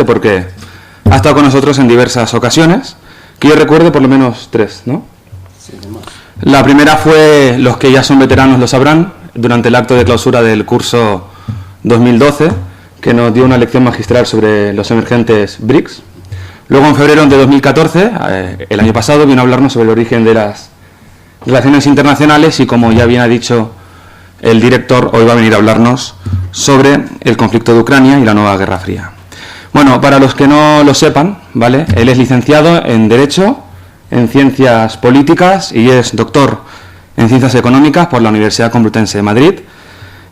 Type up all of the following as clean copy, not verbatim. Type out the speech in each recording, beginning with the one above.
porque ha estado con nosotros en diversas ocasiones, que yo recuerdo por lo menos 3, ¿no? Sí, demás. La primera fue, los que ya son veteranos lo sabrán, durante el acto de clausura del curso 2012, que nos dio una lección magistral sobre los emergentes BRICS. Luego, en febrero de 2014, el año pasado, vino a hablarnos sobre el origen de las relaciones internacionales y, como ya bien ha dicho el director, hoy va a venir a hablarnos sobre el conflicto de Ucrania y la nueva Guerra Fría. Bueno, para los que no lo sepan, ¿vale? Él es licenciado en Derecho, en Ciencias Políticas y es doctor en Ciencias Económicas por la Universidad Complutense de Madrid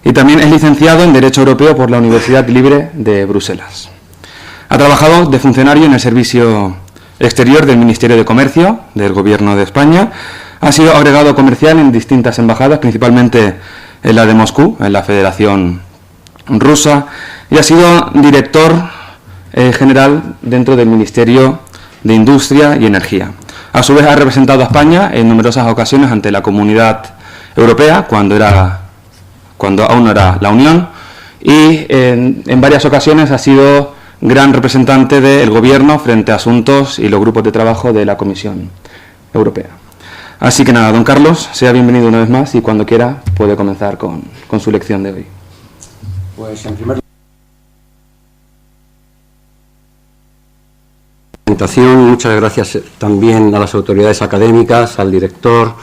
y también es licenciado en Derecho Europeo por la Universidad Libre de Bruselas. Ha trabajado de funcionario en el Servicio Exterior del Ministerio de Comercio del Gobierno de España. Ha sido agregado comercial en distintas embajadas, principalmente en la de Moscú, en la Federación Rusa, y ha sido director general dentro del Ministerio de Industria y Energía. A su vez ha representado a España en numerosas ocasiones ante la Comunidad Europea, cuando aún no era la Unión, y en varias ocasiones ha sido gran representante del Gobierno frente a asuntos y los grupos de trabajo de la Comisión Europea. Así que nada, don Carlos, sea bienvenido una vez más y cuando quiera puede comenzar con su lección de hoy. Pues en primer lugar, muchas gracias también a las autoridades académicas, al director,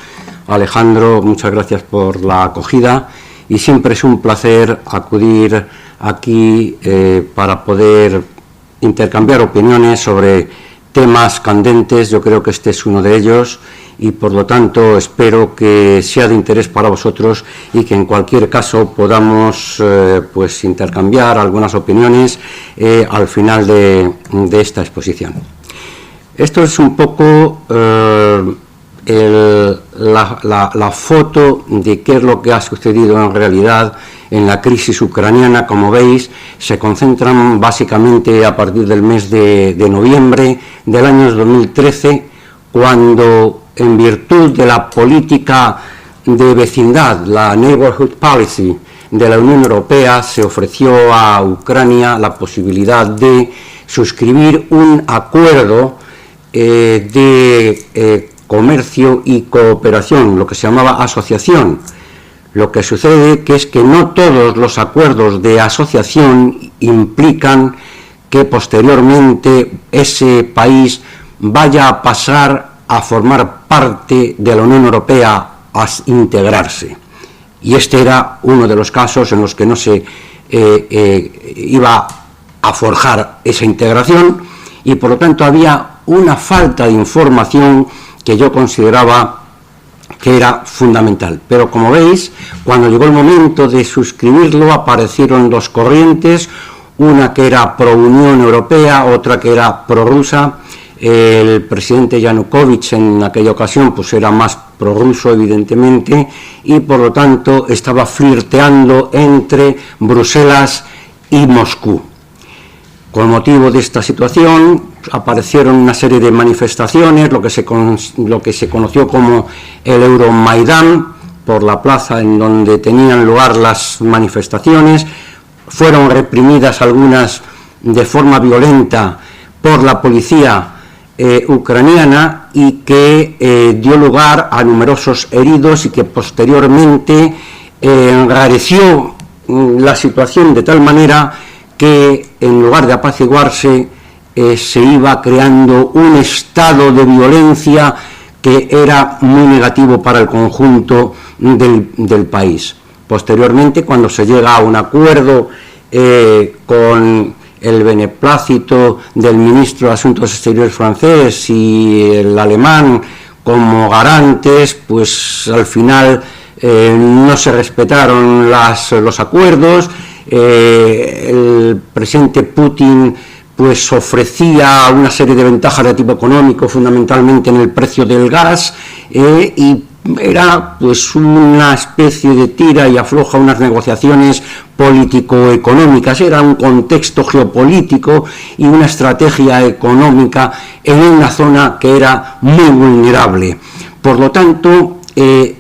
a Alejandro, muchas gracias por la acogida y siempre es un placer acudir aquí para poder intercambiar opiniones sobre temas candentes. Yo creo que este es uno de ellos y por lo tanto espero que sea de interés para vosotros y que en cualquier caso podamos pues intercambiar algunas opiniones al final de esta exposición. Esto es un poco la foto de qué es lo que ha sucedido en realidad en la crisis ucraniana. Como veis, se concentran básicamente a partir del mes de noviembre del año 2013, cuando, en virtud de la política de vecindad, la Neighborhood Policy de la Unión Europea, se ofreció a Ucrania la posibilidad de suscribir un acuerdo de comercio y cooperación, lo que se llamaba asociación. Lo que sucede es que no todos los acuerdos de asociación implican que posteriormente ese país vaya a pasar a formar parte de la Unión Europea, a integrarse. Y este era uno de los casos en los que no se iba a forjar esa integración y por lo tanto había una falta de información que yo consideraba que era fundamental. Pero como veis, cuando llegó el momento de suscribirlo, aparecieron dos corrientes, una que era pro-Unión Europea, otra que era pro-rusa. El presidente Yanukovych en aquella ocasión pues era más prorruso, evidentemente, y por lo tanto estaba flirteando entre Bruselas y Moscú. Con motivo de esta situación aparecieron una serie de manifestaciones, lo que se conoció como el Euromaidán, por la plaza en donde tenían lugar las manifestaciones. Fueron reprimidas algunas de forma violenta por la policía ucraniana y que dio lugar a numerosos heridos y que posteriormente enrareció la situación de tal manera que en lugar de apaciguarse se iba creando un estado de violencia que era muy negativo para el conjunto del país. Posteriormente, cuando se llega a un acuerdo con el beneplácito del ministro de Asuntos Exteriores francés y el alemán como garantes, pues al final no se respetaron los acuerdos. El presidente Putin pues ofrecía una serie de ventajas de tipo económico, fundamentalmente en el precio del gas, y era pues una especie de tira y afloja, unas negociaciones político-económicas. Era un contexto geopolítico y una estrategia económica en una zona que era muy vulnerable. Por lo tanto,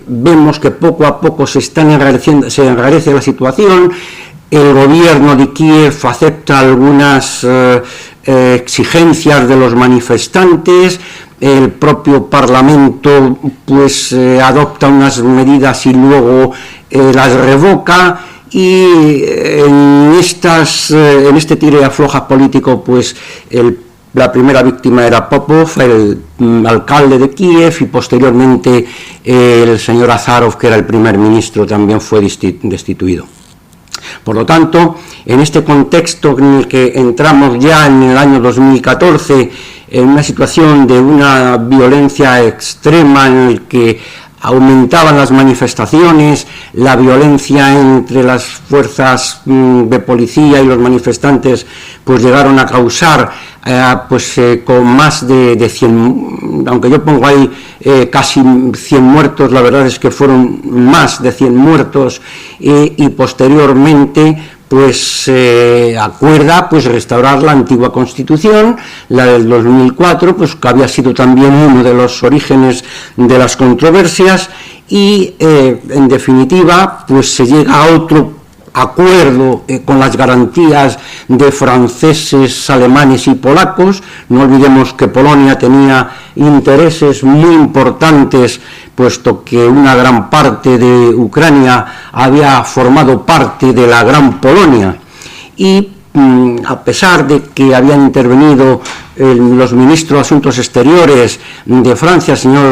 vemos que poco a poco se enrarece la situación. El gobierno de Kiev acepta algunas exigencias de los manifestantes, el propio Parlamento pues adopta unas medidas y luego las revoca, y en este tire y afloja político pues la primera víctima era Popov, el alcalde de Kiev, y posteriormente el señor Azarov, que era el primer ministro, también fue destituido. Por lo tanto, en este contexto en el que entramos ya en el año 2014, en una situación de una violencia extrema en el que aumentaban las manifestaciones, la violencia entre las fuerzas de policía y los manifestantes pues llegaron a causar con más de 100, aunque yo pongo ahí casi 100 muertos, la verdad es que fueron más de 100 muertos, y posteriormente pues acuerda pues restaurar la antigua Constitución, la del 2004, pues que había sido también uno de los orígenes de las controversias, y en definitiva pues se llega a otro acuerdo con las garantías de franceses, alemanes y polacos. No olvidemos que Polonia tenía intereses muy importantes, puesto que una gran parte de Ucrania había formado parte de la Gran Polonia, y a pesar de que habían intervenido los ministros de Asuntos Exteriores de Francia, señor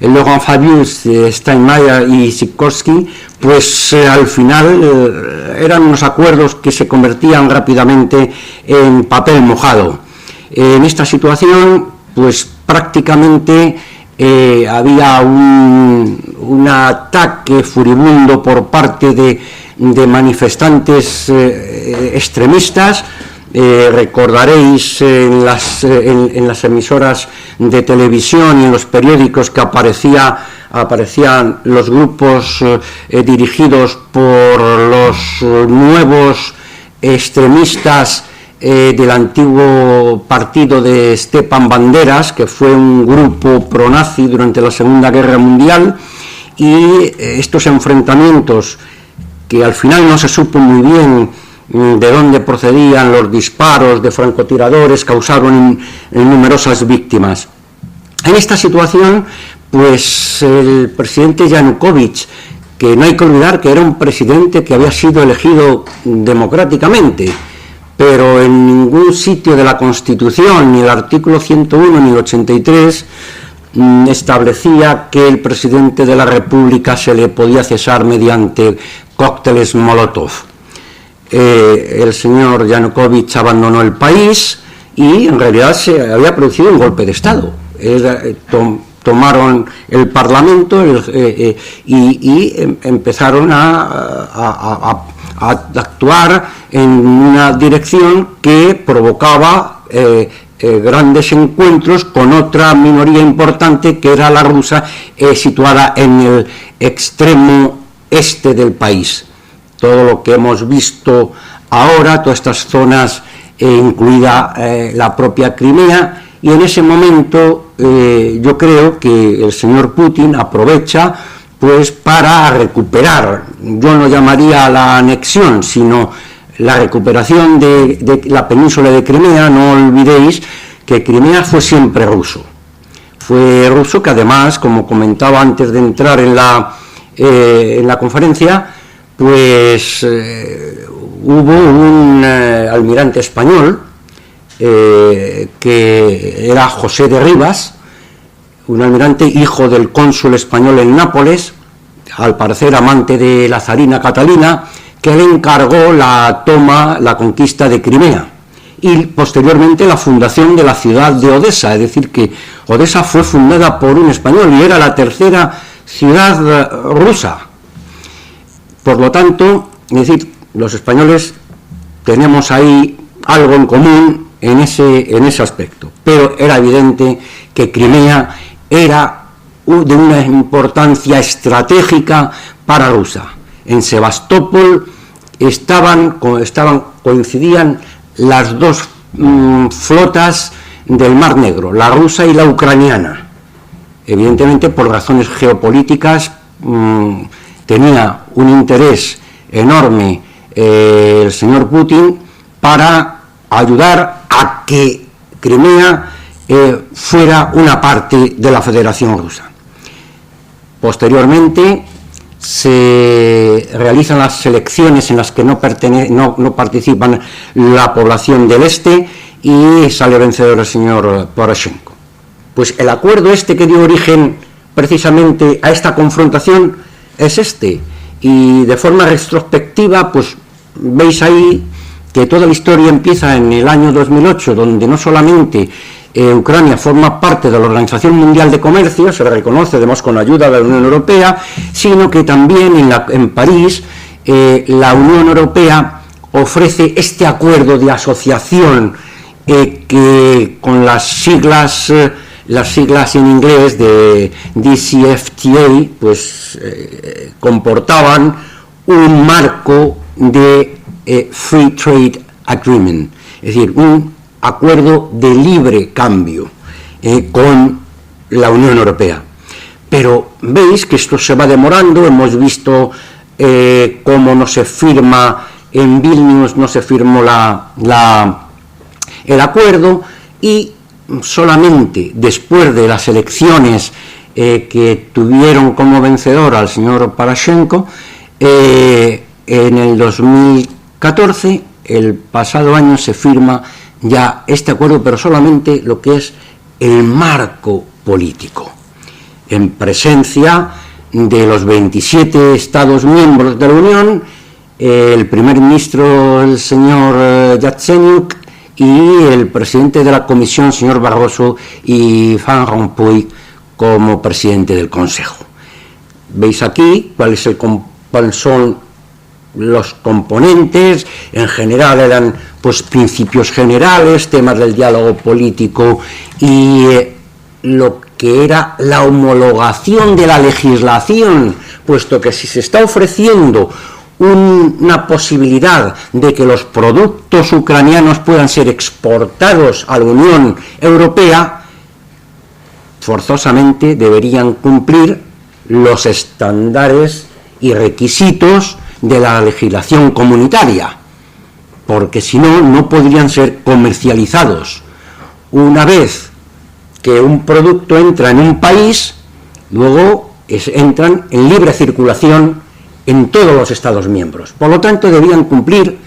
Laurent Fabius, Steinmeier y Sikorski, pues al final eran unos acuerdos que se convertían rápidamente en papel mojado. En esta situación, pues prácticamente había un ataque furibundo por parte de manifestantes extremistas. Recordaréis en las emisoras de televisión y en los periódicos que aparecían los grupos dirigidos por los nuevos extremistas del antiguo partido de Stepan Banderas, que fue un grupo pronazi durante la Segunda Guerra Mundial, y estos enfrentamientos, que al final no se supo muy bien de dónde procedían los disparos de francotiradores, causaron numerosas víctimas. En esta situación, pues el presidente Yanukovych, que no hay que olvidar que era un presidente que había sido elegido democráticamente, pero en ningún sitio de la Constitución, ni el artículo 101 ni el 83, establecía que el presidente de la República se le podía cesar mediante cócteles Molotov. El señor Yanukovych abandonó el país y en realidad se había producido un golpe de Estado. Tomaron el Parlamento y empezaron a actuar en una dirección que provocaba grandes encuentros con otra minoría importante, que era la rusa, situada en el extremo este del país. Todo lo que hemos visto ahora, todas estas zonas, incluida la propia Crimea, y en ese momento yo creo que el señor Putin aprovecha pues para recuperar, yo no llamaría la anexión, sino la recuperación de la península de Crimea. No olvidéis que Crimea fue siempre ruso. Fue ruso, que además, como comentaba antes de entrar en la conferencia, pues hubo un almirante español que era José de Rivas, un almirante hijo del cónsul español en Nápoles, al parecer amante de la zarina Catalina, que le encargó la conquista de Crimea y posteriormente la fundación de la ciudad de Odesa. Es decir, que Odesa fue fundada por un español y era la tercera ciudad rusa. Por lo tanto, es decir, los españoles tenemos ahí algo en común en ese aspecto, pero era evidente que Crimea era de una importancia estratégica para Rusia. En Sebastopol coincidían las dos flotas del Mar Negro, la rusa y la ucraniana. Evidentemente, por razones geopolíticas, tenía un interés enorme el señor Putin para ayudar a que Crimea fuera una parte de la Federación Rusa. Posteriormente se realizan las elecciones en las que no participan la población del este y sale vencedor el señor Poroshenko. Pues el acuerdo este que dio origen precisamente a esta confrontación es este, y de forma retrospectiva pues veis ahí que toda la historia empieza en el año 2008, donde no solamente Ucrania forma parte de la Organización Mundial de Comercio, se le reconoce además con ayuda de la Unión Europea, sino que también en París la Unión Europea ofrece este acuerdo de asociación que con las siglas en inglés de DCFTA pues comportaban un marco de Free Trade Agreement, es decir, un acuerdo de libre cambio con la Unión Europea. Pero veis que esto se va demorando, hemos visto cómo no se firma, en Vilnius no se firmó el acuerdo, y solamente después de las elecciones que tuvieron como vencedor al señor Poroshenko, en el 2014, el pasado año, se firma ya este acuerdo, pero solamente lo que es el marco político, en presencia de los 27 Estados miembros de la Unión, el primer ministro, el señor Yatsenyuk, y el presidente de la Comisión, señor Barroso, y Van Rompuy como presidente del Consejo. Veis aquí cuáles son los componentes. En general eran pues principios generales, temas del diálogo político y lo que era la homologación de la legislación, puesto que si se está ofreciendo una posibilidad de que los productos ucranianos puedan ser exportados a la Unión Europea, forzosamente deberían cumplir los estándares y requisitos de la legislación comunitaria, porque si no, no podrían ser comercializados. Una vez que un producto entra en un país, luego entran en libre circulación en todos los Estados miembros. Por lo tanto, debían cumplir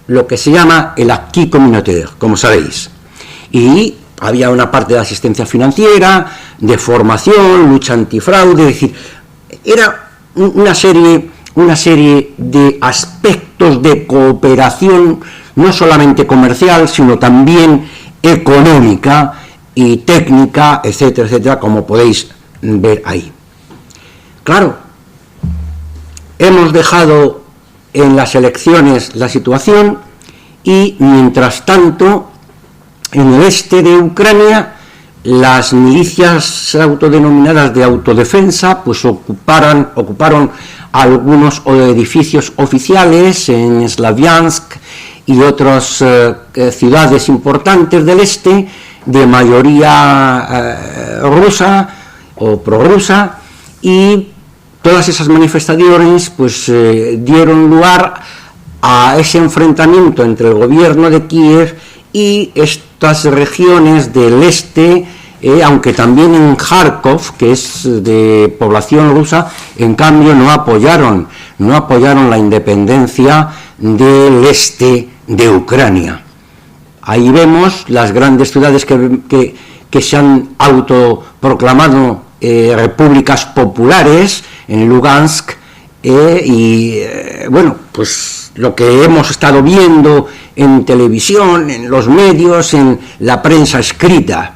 lo que se llama el acquis communautaire, como sabéis. Y había una parte de asistencia financiera, de formación, lucha antifraude, es decir, era una serie de aspectos de cooperación, no solamente comercial, sino también económica y técnica, etcétera, etcétera, como podéis ver ahí. Claro, hemos dejado en las elecciones la situación y, mientras tanto, en el este de Ucrania, las milicias autodenominadas de autodefensa pues ocuparon algunos edificios oficiales en Slaviansk y otras ciudades importantes del este, de mayoría rusa o prorrusa, y todas esas manifestaciones pues dieron lugar a ese enfrentamiento entre el gobierno de Kiev y estas regiones del este, aunque también en Kharkov, que es de población rusa, en cambio no apoyaron la independencia del este de Ucrania. Ahí vemos las grandes ciudades que se han autoproclamado repúblicas populares, en Lugansk, bueno, pues lo que hemos estado viendo en televisión, en los medios, en la prensa escrita.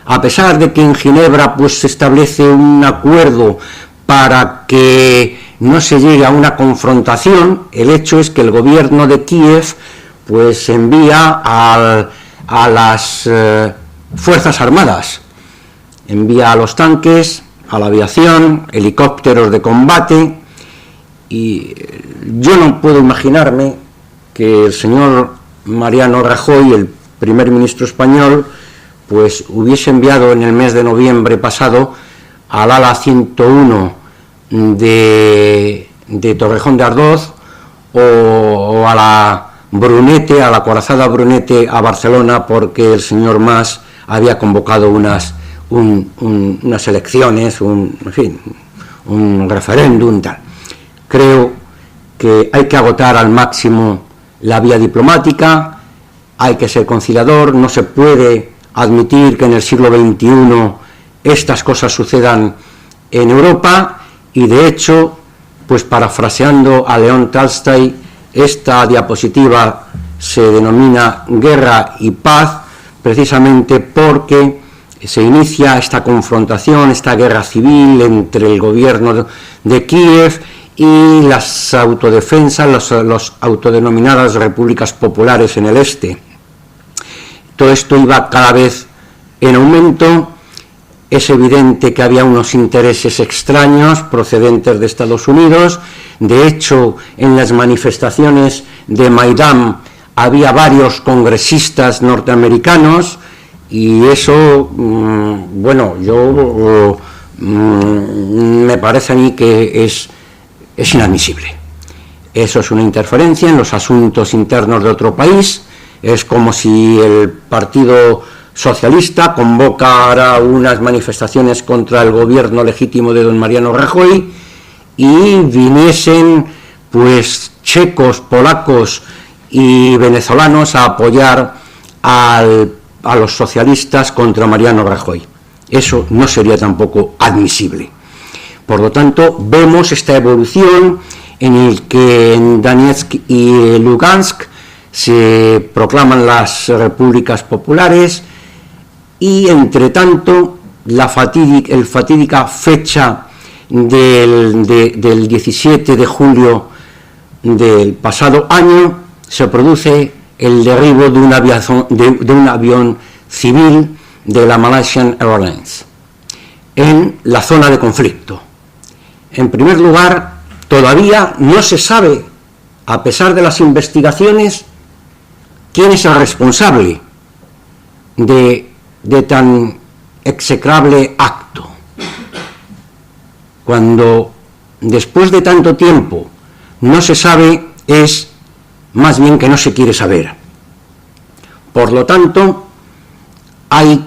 A pesar de que en Ginebra pues se establece un acuerdo para que no se llegue a una confrontación, el hecho es que el gobierno de Kiev pues envía a las Fuerzas Armadas, envía a los tanques, a la aviación, helicópteros de combate, y yo no puedo imaginarme que el señor Mariano Rajoy, el primer ministro español, pues hubiese enviado en el mes de noviembre pasado al ala 101 de Torrejón de Ardoz o a la Brunete, a la acorazada Brunete a Barcelona, porque el señor Mas había convocado unas elecciones, en fin, un referéndum, tal. Creo que hay que agotar al máximo la vía diplomática, hay que ser conciliador, no se puede admitir que en el siglo XXI estas cosas sucedan en Europa, y de hecho, pues parafraseando a León Tolstoy, esta diapositiva se denomina Guerra y Paz, precisamente porque se inicia esta confrontación, esta guerra civil entre el gobierno de Kiev y las autodefensas, las autodenominadas repúblicas populares en el este. Todo esto iba cada vez en aumento. Es evidente que había unos intereses extraños procedentes de Estados Unidos. De hecho, en las manifestaciones de Maidán había varios congresistas norteamericanos, y eso, bueno, me parece a mí que es inadmisible. Eso es una interferencia en los asuntos internos de otro país. Es como si el Partido Socialista convocara unas manifestaciones contra el gobierno legítimo de don Mariano Rajoy y viniesen pues checos, polacos y venezolanos a apoyar a los socialistas contra Mariano Rajoy. Eso no sería tampoco admisible. Por lo tanto, vemos esta evolución en el que en Donetsk y Lugansk se proclaman las repúblicas populares, y entre tanto la fatídica fecha del 17 de julio del pasado año se produce el derribo de un avión civil de la Malaysian Airlines en la zona de conflicto. En primer lugar, todavía no se sabe, a pesar de las investigaciones, quién es el responsable de tan execrable acto. Cuando después de tanto tiempo no se sabe, es más bien que no se quiere saber. Por lo tanto, hay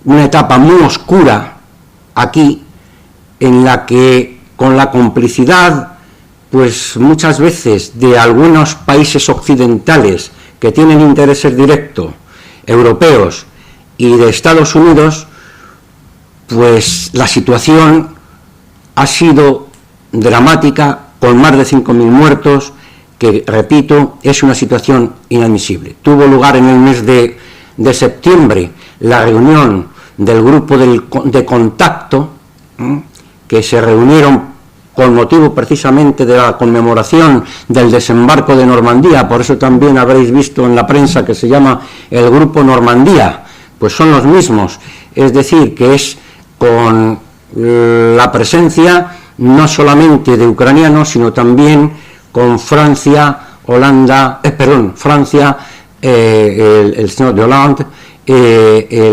una etapa muy oscura aquí, en la que, con la complicidad, pues muchas veces de algunos países occidentales que tienen intereses directos, europeos, y de Estados Unidos, pues la situación ha sido dramática, con más de 5.000 muertos, que, repito, es una situación inadmisible. Tuvo lugar en el mes de septiembre la reunión del grupo de contacto, que se reunieron con motivo precisamente de la conmemoración del desembarco de Normandía. Por eso también habréis visto en la prensa que se llama el Grupo Normandía. Pues son los mismos, es decir, que es con la presencia no solamente de ucranianos, sino también con Francia, Francia, el señor de Hollande,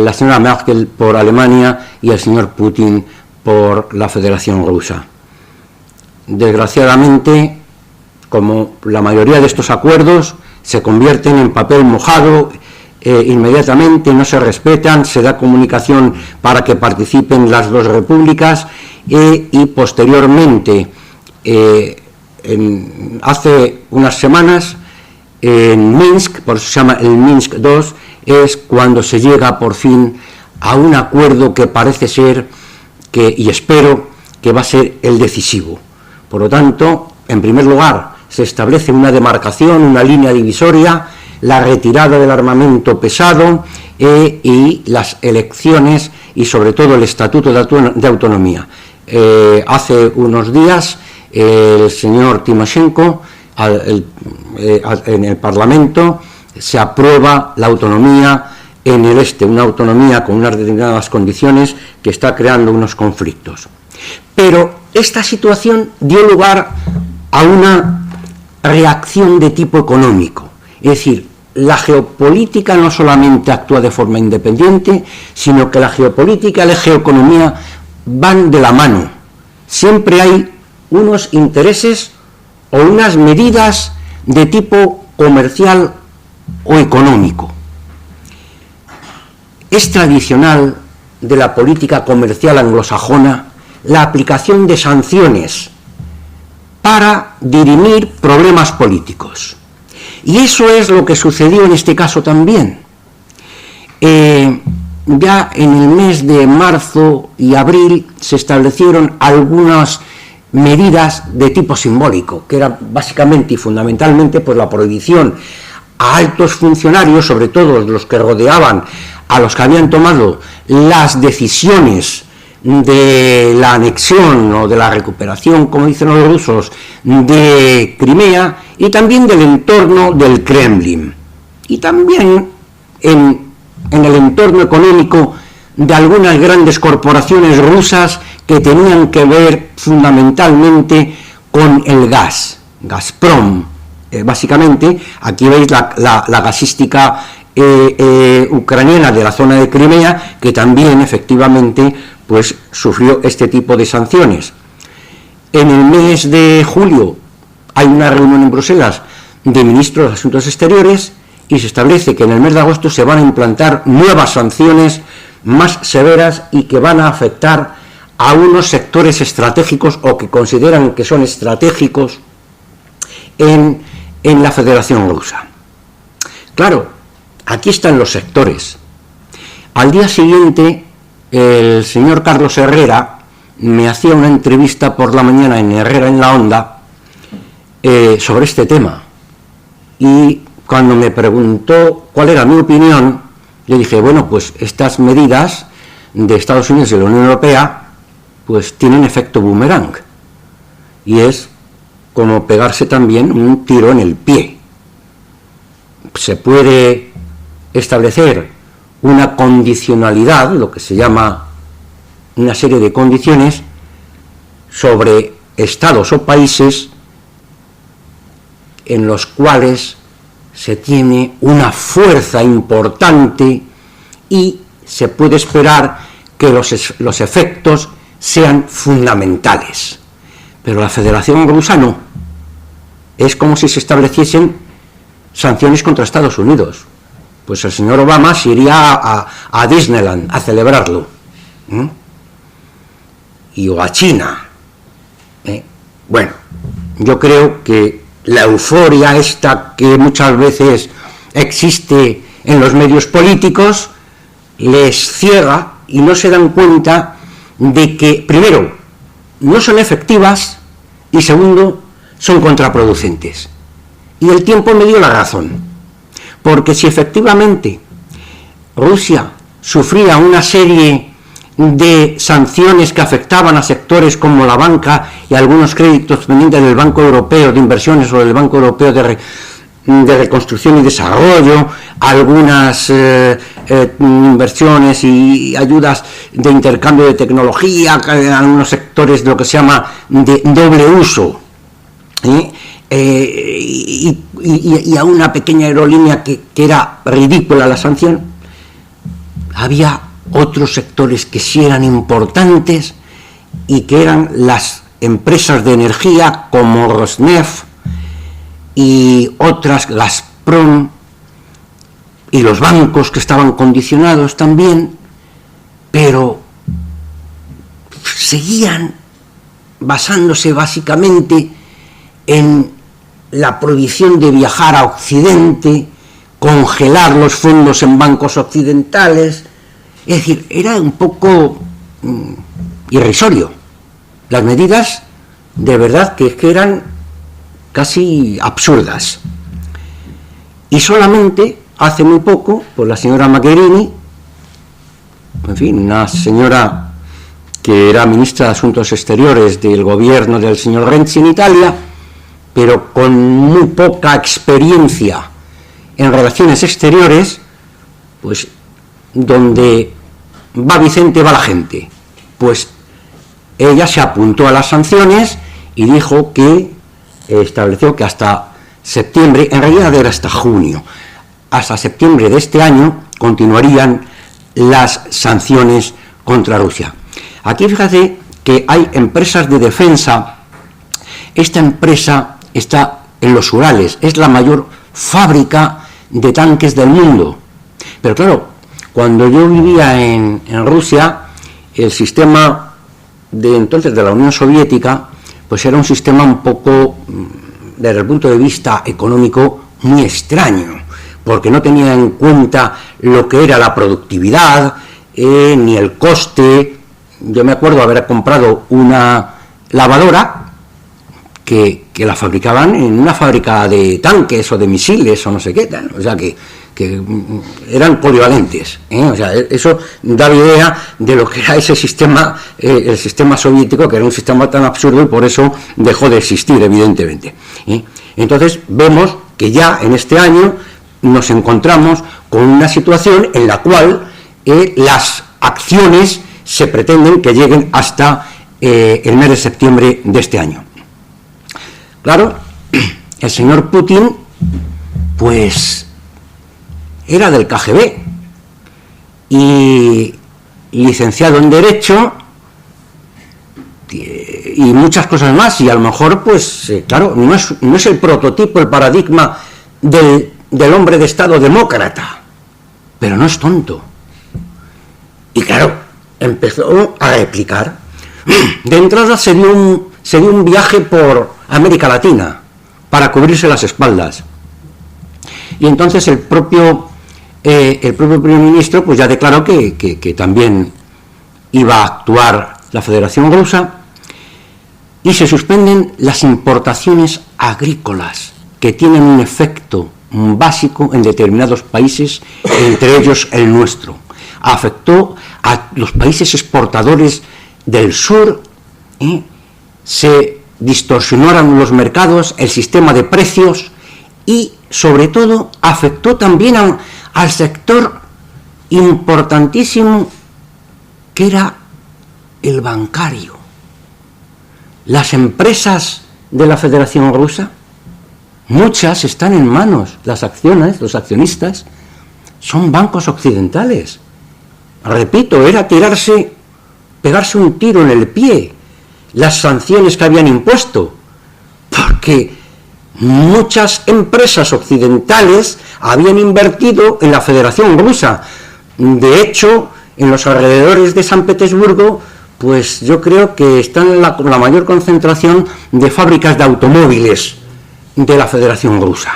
la señora Merkel por Alemania y el señor Putin por la Federación Rusa. Desgraciadamente, como la mayoría de estos acuerdos, se convierten en papel mojado inmediatamente, no se respetan, se da comunicación para que participen las dos repúblicas, y posteriormente, hace unas semanas, en Minsk, por eso se llama el Minsk II, es cuando se llega por fin a un acuerdo que parece ser, y espero que va a ser el decisivo. Por lo tanto, en primer lugar, se establece una demarcación, una línea divisoria, la retirada del armamento pesado y las elecciones, y sobre todo el Estatuto de Autonomía. Hace unos días el señor Timoshenko en el Parlamento se aprueba la autonomía en el este, una autonomía con unas determinadas condiciones que está creando unos conflictos. Pero esta situación dio lugar a una reacción de tipo económico, es decir, la geopolítica no solamente actúa de forma independiente, sino que la geopolítica y la geoeconomía van de la mano. Siempre hay unos intereses o unas medidas de tipo comercial o económico. Es tradicional de la política comercial anglosajona la aplicación de sanciones para dirimir problemas políticos. Y eso es lo que sucedió en este caso también. Ya en el mes de marzo y abril se establecieron algunas medidas de tipo simbólico, que era básicamente y fundamentalmente pues la prohibición a altos funcionarios, sobre todo los que rodeaban a los que habían tomado las decisiones de la anexión o de la recuperación, como dicen los rusos, de Crimea, y también del entorno del Kremlin, y también en el entorno económico de algunas grandes corporaciones rusas que tenían que ver fundamentalmente con el gas, Gazprom. Básicamente, aquí veis la gasística ucraniana de la zona de Crimea, que también efectivamente pues sufrió este tipo de sanciones. En el mes de julio hay una reunión en Bruselas de ministros de Asuntos Exteriores y se establece que en el mes de agosto se van a implantar nuevas sanciones más severas y que van a afectar a unos sectores estratégicos o que consideran que son estratégicos en la Federación Rusa. Claro, aquí están los sectores. Al día siguiente, el señor Carlos Herrera me hacía una entrevista por la mañana en Herrera en la Onda sobre este tema. Y cuando me preguntó cuál era mi opinión, le dije, bueno, pues estas medidas de Estados Unidos y de la Unión Europea pues tienen efecto boomerang. Y es como pegarse también un tiro en el pie. Se puede establecer una condicionalidad, lo que se llama una serie de condiciones, sobre estados o países en los cuales se tiene una fuerza importante y se puede esperar que los efectos sean fundamentales. Pero la Federación Rusa no. Es como si se estableciesen sanciones contra Estados Unidos. Pues el señor Obama se iría a Disneyland a celebrarlo. O a China. Bueno, yo creo que la euforia esta que muchas veces existe en los medios políticos les ciega y no se dan cuenta de que, primero, no son efectivas y segundo, son contraproducentes. Y el tiempo me dio la razón, porque si efectivamente Rusia sufría una serie de sanciones que afectaban a sectores como la banca y algunos créditos pendientes del Banco Europeo de Inversiones o del Banco Europeo de Reconstrucción y Desarrollo, algunas inversiones y ayudas de intercambio de tecnología, algunos sectores de lo que se llama de doble uso, y a una pequeña aerolínea que era ridícula la sanción, había otros sectores que sí eran importantes y que eran las empresas de energía como Rosneft y otras, Gazprom, y los bancos que estaban condicionados también, pero seguían basándose básicamente en la prohibición de viajar a Occidente, congelar los fondos en bancos occidentales. Es decir, era un poco irrisorio. Las medidas de verdad que eran casi absurdas. Y solamente hace muy poco, pues la señora Mogherini, en fin, una señora que era ministra de Asuntos Exteriores del gobierno del señor Renzi en Italia, pero con muy poca experiencia en relaciones exteriores, pues donde va Vicente va la gente. Pues ella se apuntó a las sanciones y dijo que estableció que hasta septiembre, en realidad era hasta junio, hasta septiembre de este año continuarían las sanciones contra Rusia. Aquí fíjate que hay empresas de defensa. Esta empresa está en los Urales, es la mayor fábrica de tanques del mundo. Pero claro, cuando yo vivía en Rusia, el sistema de entonces de la Unión Soviética, pues era un sistema un poco, desde el punto de vista económico, muy extraño, porque no tenía en cuenta lo que era la productividad, ni el coste. Yo me acuerdo haber comprado una lavadora que la fabricaban en una fábrica de tanques o de misiles o no sé qué tal, o sea que eran polivalentes, o sea, eso da idea de lo que era ese sistema, el sistema soviético, que era un sistema tan absurdo y por eso dejó de existir, evidentemente. Entonces vemos que ya en este año nos encontramos con una situación en la cual las acciones se pretenden que lleguen hasta el mes de septiembre de este año. Claro, el señor Putin, pues, era del KGB y licenciado en Derecho y muchas cosas más, y a lo mejor, pues, claro, no es el prototipo, el paradigma del hombre de Estado demócrata, pero no es tonto. Y claro, empezó a replicar. De entrada se dio un viaje por América Latina para cubrirse las espaldas. Y entonces el propio primer ministro pues ya declaró que también iba a actuar la Federación Rusa, y se suspenden las importaciones agrícolas, que tienen un efecto básico en determinados países, entre ellos el nuestro. Afectó a los países exportadores del sur, se distorsionaron los mercados, el sistema de precios, y sobre todo afectó también al sector importantísimo que era el bancario. Las empresas de la Federación Rusa, muchas están en manos, las acciones, los accionistas, son bancos occidentales. Repito, era pegarse un tiro en el pie, las sanciones que habían impuesto, porque muchas empresas occidentales habían invertido en la Federación Rusa. De hecho, en los alrededores de San Petersburgo, pues yo creo que están la mayor concentración de fábricas de automóviles de la Federación Rusa.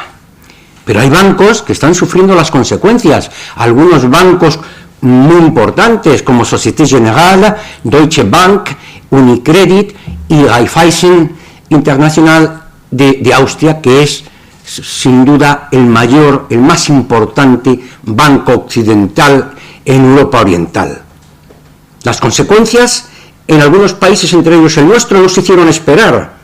Pero hay bancos que están sufriendo las consecuencias. Algunos bancos muy importantes como Société Générale, Deutsche Bank, Unicredit y Raiffeisen International de Austria, que es sin duda el más importante banco occidental en Europa Oriental. Las consecuencias en algunos países, entre ellos el nuestro, no se hicieron esperar,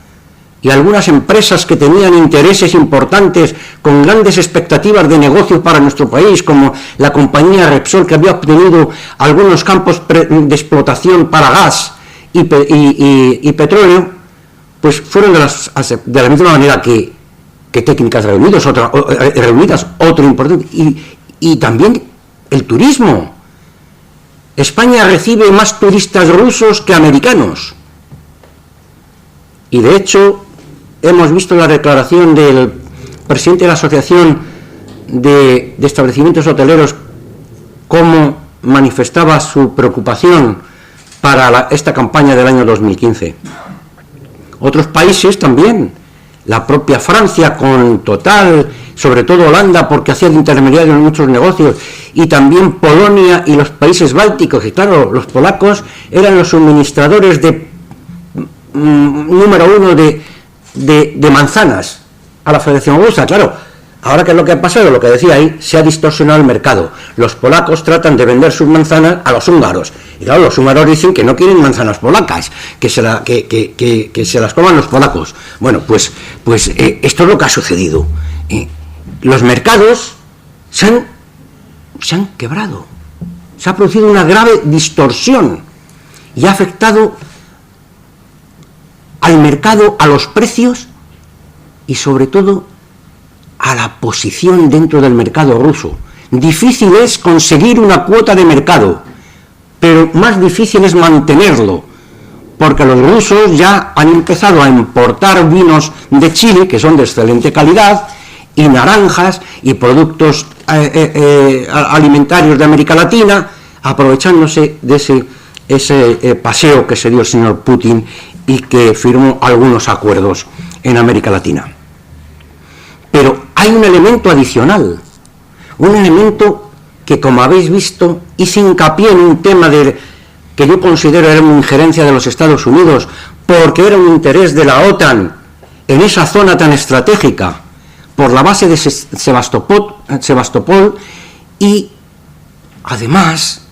y algunas empresas que tenían intereses importantes con grandes expectativas de negocio para nuestro país, como la compañía Repsol, que había obtenido algunos campos de explotación para gas y petróleo, pues fueron de la misma manera que Técnicas Reunidas, otro importante, y también el turismo. España recibe más turistas rusos que americanos, y de hecho hemos visto la declaración del presidente de la Asociación de Establecimientos Hoteleros, cómo manifestaba su preocupación para esta campaña del año 2015. Otros países también, la propia Francia con Total, sobre todo Holanda, porque hacía de intermediario en muchos negocios, y también Polonia y los países bálticos, y claro, los polacos eran los suministradores número uno de manzanas a la Federación Rusa. Claro, ahora que es lo que ha pasado, lo que decía ahí, se ha distorsionado el mercado. Los polacos tratan de vender sus manzanas a los húngaros, y claro, los húngaros dicen que no quieren manzanas polacas, que se las coman los polacos. Bueno, pues esto es lo que ha sucedido. Los mercados se han quebrado, se ha producido una grave distorsión y ha afectado al mercado, a los precios y sobre todo a la posición dentro del mercado ruso. Difícil es conseguir una cuota de mercado, pero más difícil es mantenerlo, porque los rusos ya han empezado a importar vinos de Chile, que son de excelente calidad, y naranjas, y productos alimentarios de América Latina, aprovechándose de ese paseo que se dio el señor Putin y que firmó algunos acuerdos en América Latina. Pero hay un elemento adicional, un elemento que, como habéis visto, hice hincapié en un tema que yo considero era una injerencia de los Estados Unidos, porque era un interés de la OTAN en esa zona tan estratégica, por la base de Sebastopol, y además,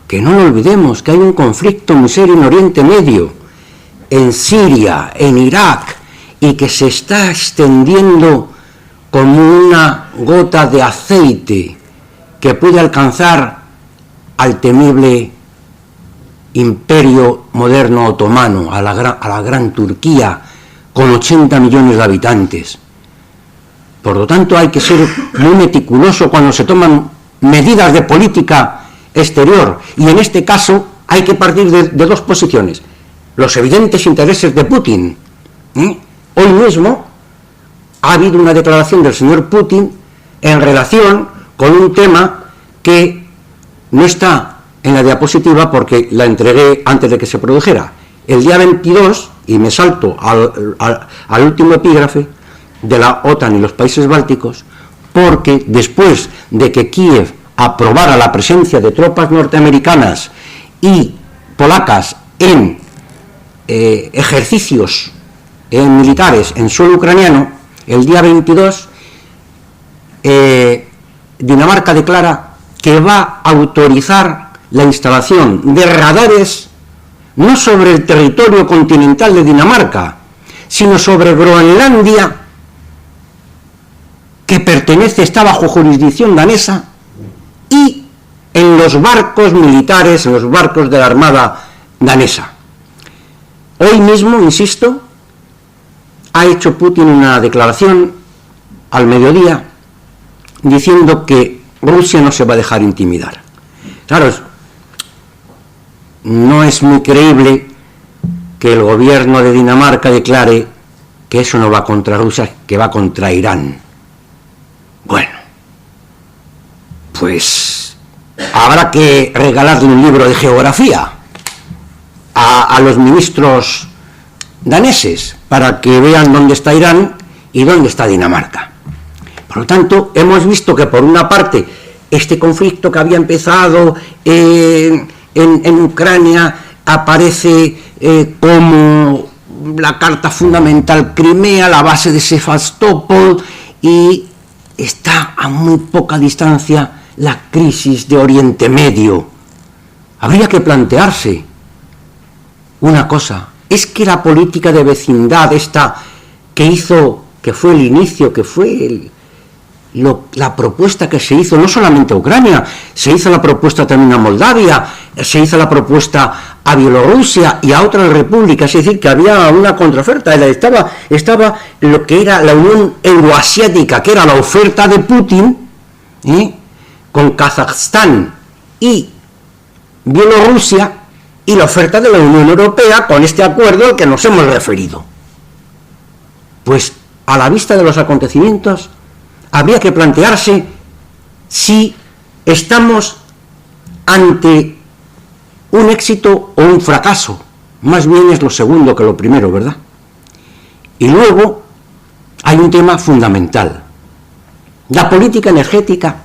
que no lo olvidemos, que hay un conflicto muy serio en Oriente Medio, en Siria, en Irak, y que se está extendiendo como una gota de aceite que puede alcanzar al temible imperio moderno otomano, a la gran Turquía, con 80 millones de habitantes. Por lo tanto, hay que ser muy meticuloso cuando se toman medidas de política exterior, y en este caso hay que partir de dos posiciones: los evidentes intereses de Putin. Hoy mismo ha habido una declaración del señor Putin en relación con un tema que no está en la diapositiva porque la entregué antes de que se produjera. El día 22, y me salto al último epígrafe, de la OTAN y los países bálticos, porque después de que Kiev aprobara la presencia de tropas norteamericanas y polacas en ejercicios militares en suelo ucraniano, el día 22 Dinamarca declara que va a autorizar la instalación de radares no sobre el territorio continental de Dinamarca, sino sobre Groenlandia, que está bajo jurisdicción danesa, y en los barcos militares, en los barcos de la Armada danesa. Hoy mismo, insisto, ha hecho Putin una declaración al mediodía diciendo que Rusia no se va a dejar intimidar. Claro, no es muy creíble que el gobierno de Dinamarca declare que eso no va contra Rusia, que va contra Irán. Bueno, pues habrá que regalarle un libro de geografía a los ministros daneses para que vean dónde está Irán y dónde está Dinamarca. Por lo tanto, hemos visto que por una parte este conflicto que había empezado en Ucrania aparece como la carta fundamental Crimea, la base de Sebastopol, y está a muy poca distancia la crisis de Oriente Medio. Habría que plantearse una cosa: es que la política de vecindad esta que fue el inicio, que fue la propuesta que se hizo no solamente a Ucrania, se hizo la propuesta también a Moldavia, se hizo la propuesta a Bielorrusia y a otras repúblicas, es decir, que había una contraoferta. Estaba lo que era la Unión Euroasiática, que era la oferta de Putin, con Kazajstán y Bielorrusia, y la oferta de la Unión Europea con este acuerdo al que nos hemos referido. Pues a la vista de los acontecimientos habría que plantearse si estamos ante un éxito o un fracaso. Más bien es lo segundo que lo primero, ¿verdad? Y luego hay un tema fundamental: la política energética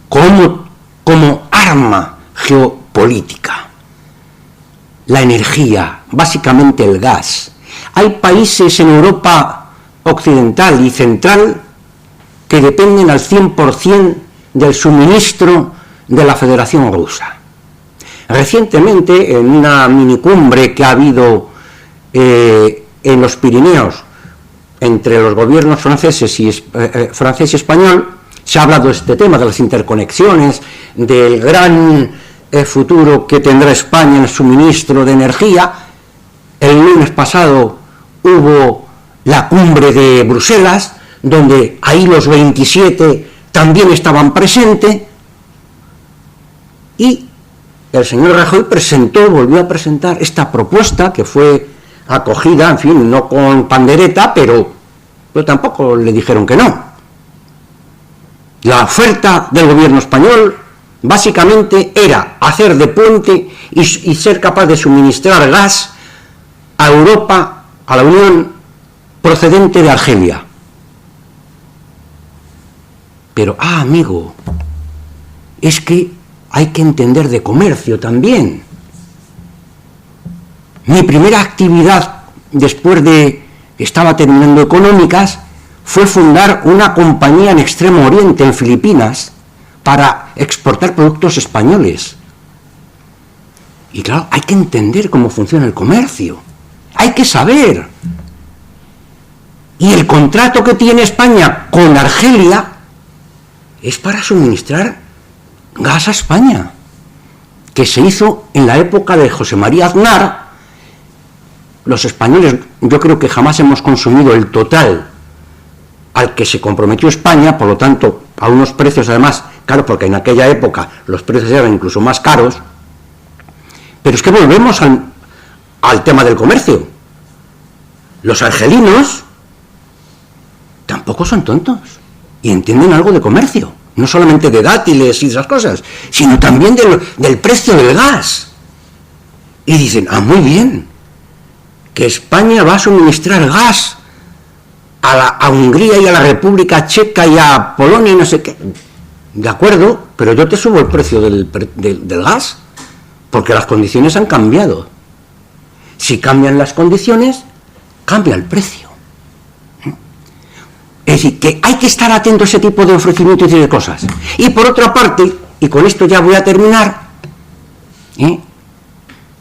como arma geopolítica. La energía, básicamente el gas. Hay países en Europa occidental y central que dependen al 100% del suministro de la Federación Rusa. Recientemente, en una minicumbre que ha habido en los Pirineos entre los gobiernos francés y español, se ha hablado de este tema, de las interconexiones, del gran futuro que tendrá España en el suministro de energía. El lunes pasado hubo la cumbre de Bruselas, donde ahí los 27 también estaban presentes, y el señor Rajoy volvió a presentar esta propuesta que fue acogida, en fin, no con pandereta, pero tampoco le dijeron que no. La oferta del gobierno español básicamente era hacer de puente y ser capaz de suministrar gas a Europa, a la Unión, procedente de Argelia. Pero, amigo, es que hay que entender de comercio también. Mi primera actividad, después de que estaba terminando económicas, fue fundar una compañía en Extremo Oriente, en Filipinas, para exportar productos españoles. Y claro, hay que entender cómo funciona el comercio. Hay que saber. Y el contrato que tiene España con Argelia es para suministrar gas a España, que se hizo en la época de José María Aznar. Los españoles, yo creo que jamás hemos consumido el total al que se comprometió España, por lo tanto, a unos precios además caros, porque en aquella época los precios eran incluso más caros. Pero es que volvemos al tema del comercio. Los argelinos tampoco son tontos y entienden algo de comercio, no solamente de dátiles y esas cosas, sino también del precio del gas. Y dicen, muy bien, que España va a suministrar gas a Hungría y a la República Checa y a Polonia y no sé qué. De acuerdo, pero yo te subo el precio del gas, porque las condiciones han cambiado. Si cambian las condiciones, cambia el precio. Es decir, que hay que estar atento a ese tipo de ofrecimientos y de cosas. Y por otra parte, y con esto ya voy a terminar,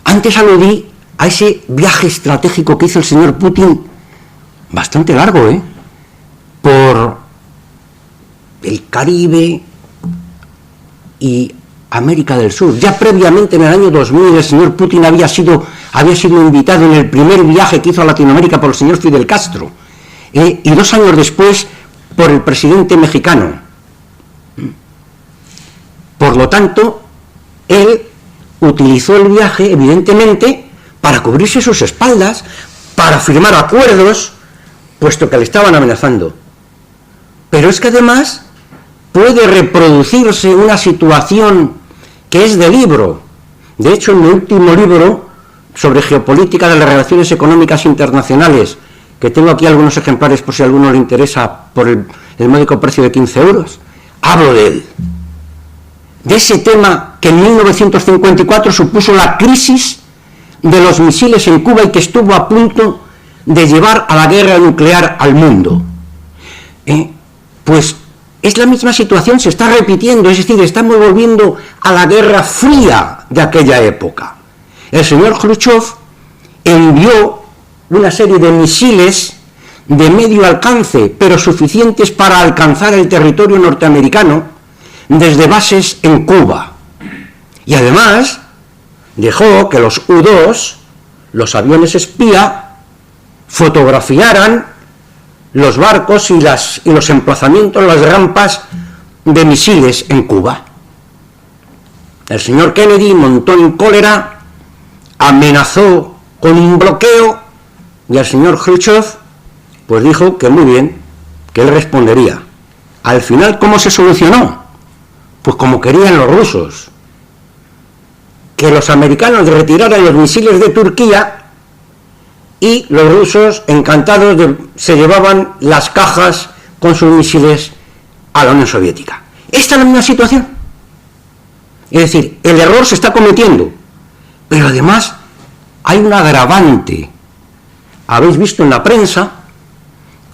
antes aludí a ese viaje estratégico que hizo el señor Putin, bastante largo, por el Caribe y América del Sur. Ya previamente, en el año 2000, el señor Putin había sido invitado en el primer viaje que hizo a Latinoamérica por el señor Fidel Castro, y 2 años después por el presidente mexicano. Por lo tanto, él utilizó el viaje, evidentemente, para cubrirse sus espaldas, para firmar acuerdos, puesto que le estaban amenazando. Pero es que además puede reproducirse una situación que es de libro. De hecho, en mi último libro sobre geopolítica de las relaciones económicas internacionales, que tengo aquí algunos ejemplares por si a alguno le interesa, por el módico precio de 15 euros, hablo de él. De ese tema que en 1954 supuso la crisis de los misiles en Cuba y que estuvo a punto de llevar a la guerra nuclear al mundo. Pues es la misma situación, se está repitiendo, es decir, estamos volviendo a la Guerra Fría de aquella época. El señor Khrushchev envió una serie de misiles de medio alcance, pero suficientes para alcanzar el territorio norteamericano desde bases en Cuba. Y además dejó que los U-2, los aviones espía, fotografiaran los barcos y los emplazamientos, las rampas de misiles en Cuba. El señor Kennedy montó en cólera, amenazó con un bloqueo, y el señor Khrushchev pues dijo que muy bien, que él respondería. Al final, ¿cómo se solucionó? Pues como querían los rusos, que los americanos retiraran los misiles de Turquía, y los rusos, encantados, se llevaban las cajas con sus misiles a la Unión Soviética. Esta es la misma situación. Es decir, el error se está cometiendo, pero además hay un agravante. Habéis visto en la prensa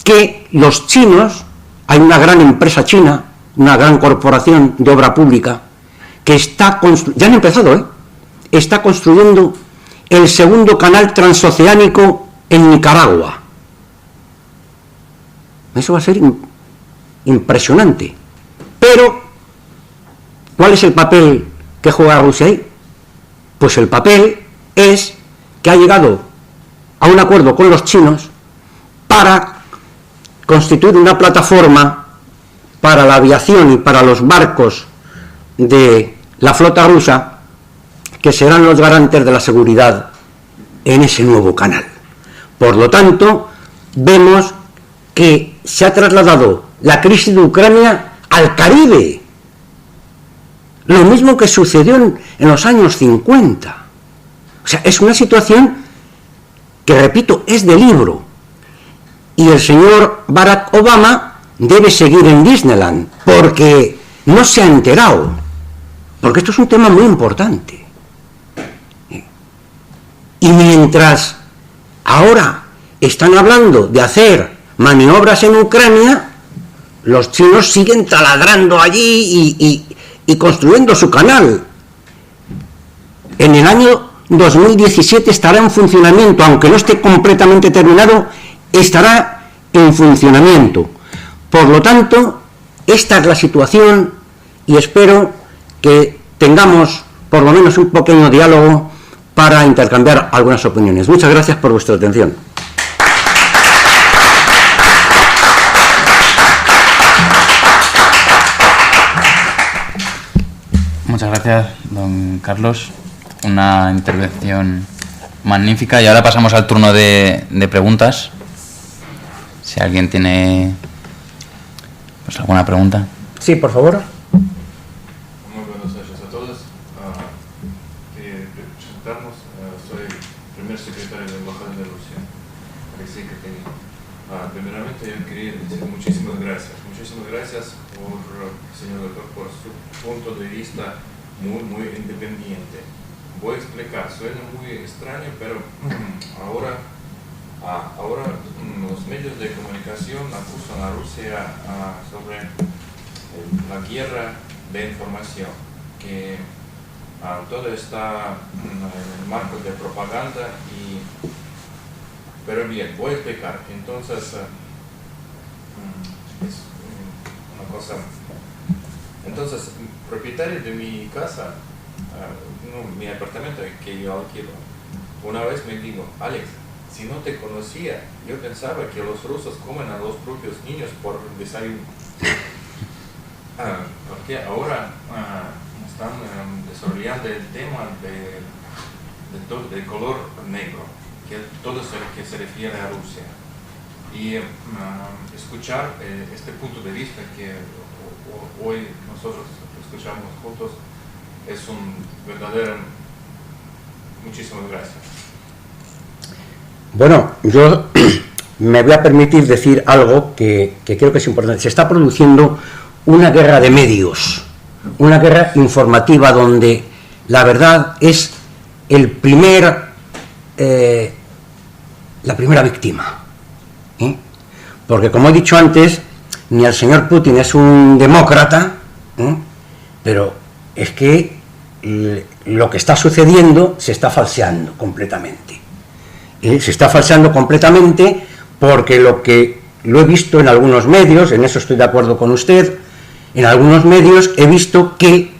que los chinos, hay una gran empresa china, una gran corporación de obra pública, que ya han empezado, está construyendo el segundo canal transoceánico en Nicaragua. Eso va a ser impresionante. Pero, ¿cuál es el papel que juega Rusia ahí? Pues el papel es que ha llegado a un acuerdo con los chinos para constituir una plataforma para la aviación y para los barcos de la flota rusa que serán los garantes de la seguridad en ese nuevo canal. Por lo tanto, vemos que se ha trasladado la crisis de Ucrania al Caribe. Lo mismo que sucedió en los años 50. O sea, es una situación que, repito, es de libro. Y el señor Barack Obama debe seguir en Disneyland, porque no se ha enterado. Porque esto es un tema muy importante. Y mientras ahora están hablando de hacer maniobras en Ucrania, los chinos siguen taladrando allí y construyendo su canal. En el año 2017 estará en funcionamiento, aunque no esté completamente terminado, estará en funcionamiento. Por lo tanto, esta es la situación y espero que tengamos por lo menos un pequeño diálogo para intercambiar algunas opiniones. Muchas gracias por vuestra atención. Muchas gracias, don Carlos. Una intervención magnífica. Y ahora pasamos al turno de preguntas. Si alguien tiene pues alguna pregunta. Sí, por favor. Muy buenas noches a todos. Presentarnos. Soy primer secretario de la Embajada de Rusia. Primeramente yo quería decir muchísimas gracias. Muchísimas gracias señor doctor, por su punto de vista muy independiente. Voy a explicar, suena muy extraño, pero ahora los medios de comunicación acusan a Rusia sobre la guerra de información, que todo está en el marco de propaganda, pero bien, voy a explicar. Entonces, es una cosa. Entonces, propietario de mi casa, mi apartamento que yo alquilo, una vez me dijo: Alex, si no te conocía, yo pensaba que los rusos comen a los propios niños por desayuno. Porque ahora están desarrollando el tema del color negro, que todo que se refiere a Rusia. Y escuchar este punto de vista que hoy nosotros escuchamos juntos es un verdadero. Muchísimas gracias. Bueno, yo me voy a permitir decir algo que creo que es importante. Se está produciendo una guerra de medios, una guerra informativa donde la verdad es la primera víctima. Porque, como he dicho antes, ni el señor Putin es un demócrata, pero es que lo que está sucediendo se está falseando completamente. Se está falseando completamente porque lo he visto en algunos medios, en eso estoy de acuerdo con usted, en algunos medios he visto que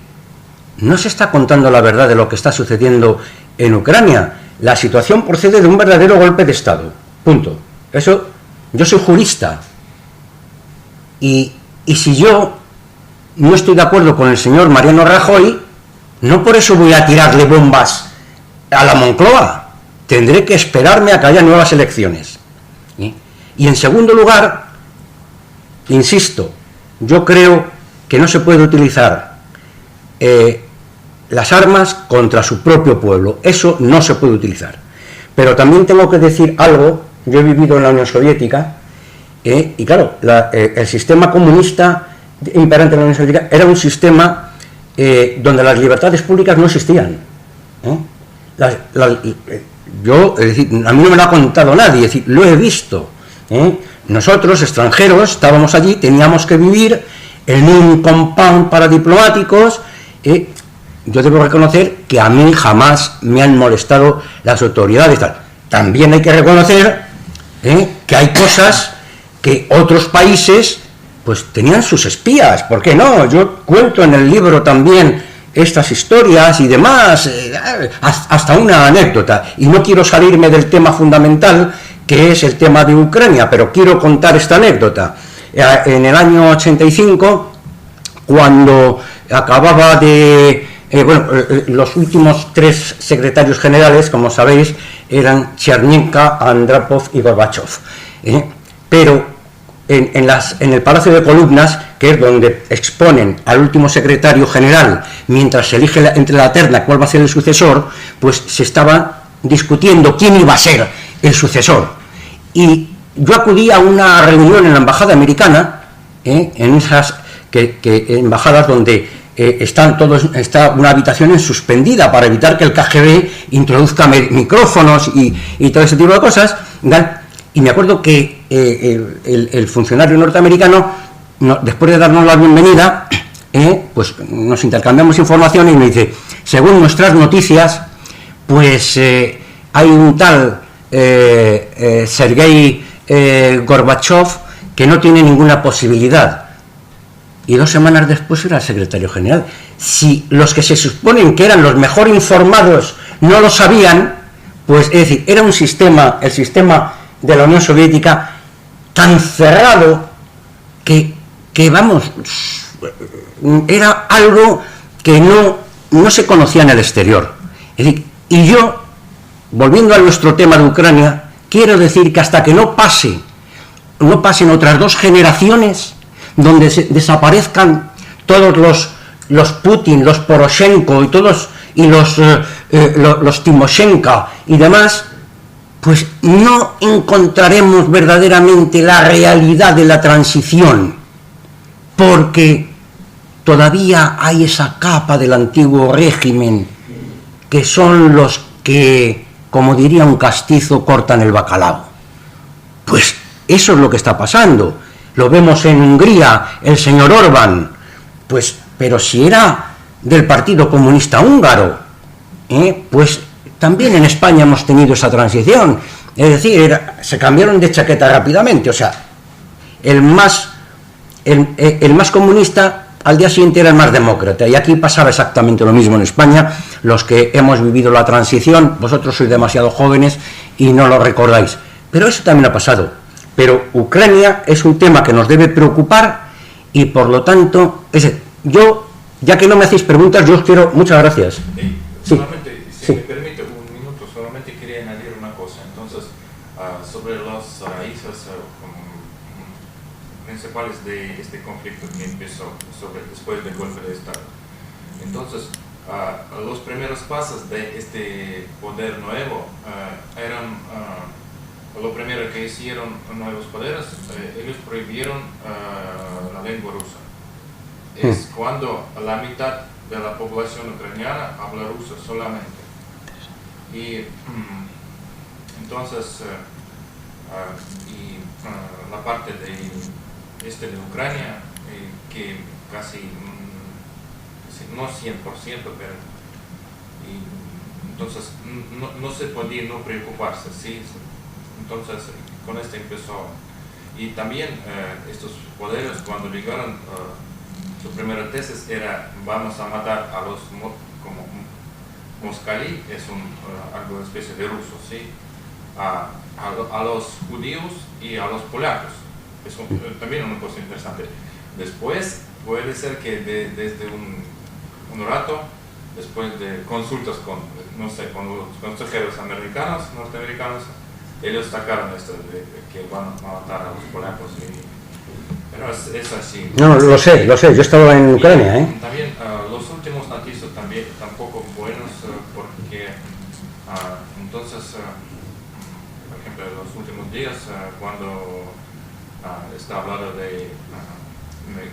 no se está contando la verdad de lo que está sucediendo en Ucrania. La situación procede de un verdadero golpe de Estado. Punto. Eso, yo soy jurista. Y si yo no estoy de acuerdo con el señor Mariano Rajoy, no por eso voy a tirarle bombas a la Moncloa. Tendré que esperarme a que haya nuevas elecciones. Y en segundo lugar, insisto, yo creo que no se puede utilizar las armas contra su propio pueblo. Eso no se puede utilizar. Pero también tengo que decir algo. Yo he vivido en la Unión Soviética y claro, el sistema comunista imperante en la Unión Soviética era un sistema donde las libertades públicas no existían. Yo, es decir, a mí no me lo ha contado nadie, es decir, lo he visto. Nosotros, extranjeros, estábamos allí, teníamos que vivir en un compound para diplomáticos. Yo debo reconocer que a mí jamás me han molestado las autoridades. También hay que reconocer que hay cosas que otros países pues tenían sus espías. ¿Por qué no? Yo cuento en el libro también estas historias y demás, hasta una anécdota, y no quiero salirme del tema fundamental, que es el tema de Ucrania, pero quiero contar esta anécdota. En el año 85, cuando acababa de Los últimos 3 secretarios generales, como sabéis, eran Chernenka, Andropov y Gorbachev. Pero en el Palacio de Columnas, que es donde exponen al último secretario general, mientras se elige entre la terna cuál va a ser el sucesor, pues se estaba discutiendo quién iba a ser el sucesor. Y yo acudí a una reunión en la embajada americana, en esas embajadas donde está una habitación suspendida para evitar que el KGB introduzca micrófonos y todo ese tipo de cosas, ¿verdad? Y me acuerdo que el funcionario norteamericano, después de darnos la bienvenida, pues nos intercambiamos información y me dice, según nuestras noticias, pues hay un tal Sergei Gorbachev que no tiene ninguna posibilidad. Y 2 semanas después era el secretario general. Si los que se suponen que eran los mejor informados no lo sabían, pues es decir, era un sistema, el sistema de la Unión Soviética, tan cerrado que vamos, era algo que no se conocía en el exterior. Es decir, y yo, volviendo a nuestro tema de Ucrania, quiero decir que hasta que no pasen otras 2 generaciones donde desaparezcan todos los Putin, los Poroshenko y todos y los Timoshenko y demás, pues no encontraremos verdaderamente la realidad de la transición, porque todavía hay esa capa del antiguo régimen que son los que, como diría un castizo, cortan el bacalao. Pues eso es lo que está pasando. Lo vemos en Hungría, el señor Orbán, pues, pero si era del Partido Comunista Húngaro, pues también en España hemos tenido esa transición, es decir, se cambiaron de chaqueta rápidamente, o sea, el más comunista al día siguiente era el más demócrata, y aquí pasaba exactamente lo mismo en España. Los que hemos vivido la transición, vosotros sois demasiado jóvenes y no lo recordáis, pero eso también ha pasado. Pero Ucrania es un tema que nos debe preocupar y por lo tanto, yo, ya que no me hacéis preguntas, yo os quiero, muchas gracias. Solamente, si me permite un minuto, solamente quería añadir una cosa. Entonces, sobre las raíces principales de este conflicto que empezó después del golpe de Estado. Entonces, los primeros pasos de este poder nuevo eran... lo primero que hicieron nuevos poderes, ellos prohibieron la lengua rusa. Es cuando la mitad de la población ucraniana habla ruso solamente. Y entonces, la parte de Ucrania, que casi, no 100%, pero entonces no se podía no preocuparse, ¿sí? Entonces, con esto empezó. Y también estos poderes, cuando llegaron, su primera tesis era: vamos a matar a los, como Moscali, es algo especie de ruso, ¿sí? A los judíos y a los polacos. Es también una cosa interesante. Después, puede ser que desde un rato, después de consultas con los consejeros norteamericanos, ellos sacaron esto de que van a matar a los polacos. Pero es así. No, lo sé, yo estaba en Ucrania. También los últimos noticias también tampoco buenos, porque entonces, por ejemplo, en los últimos días, cuando está hablando de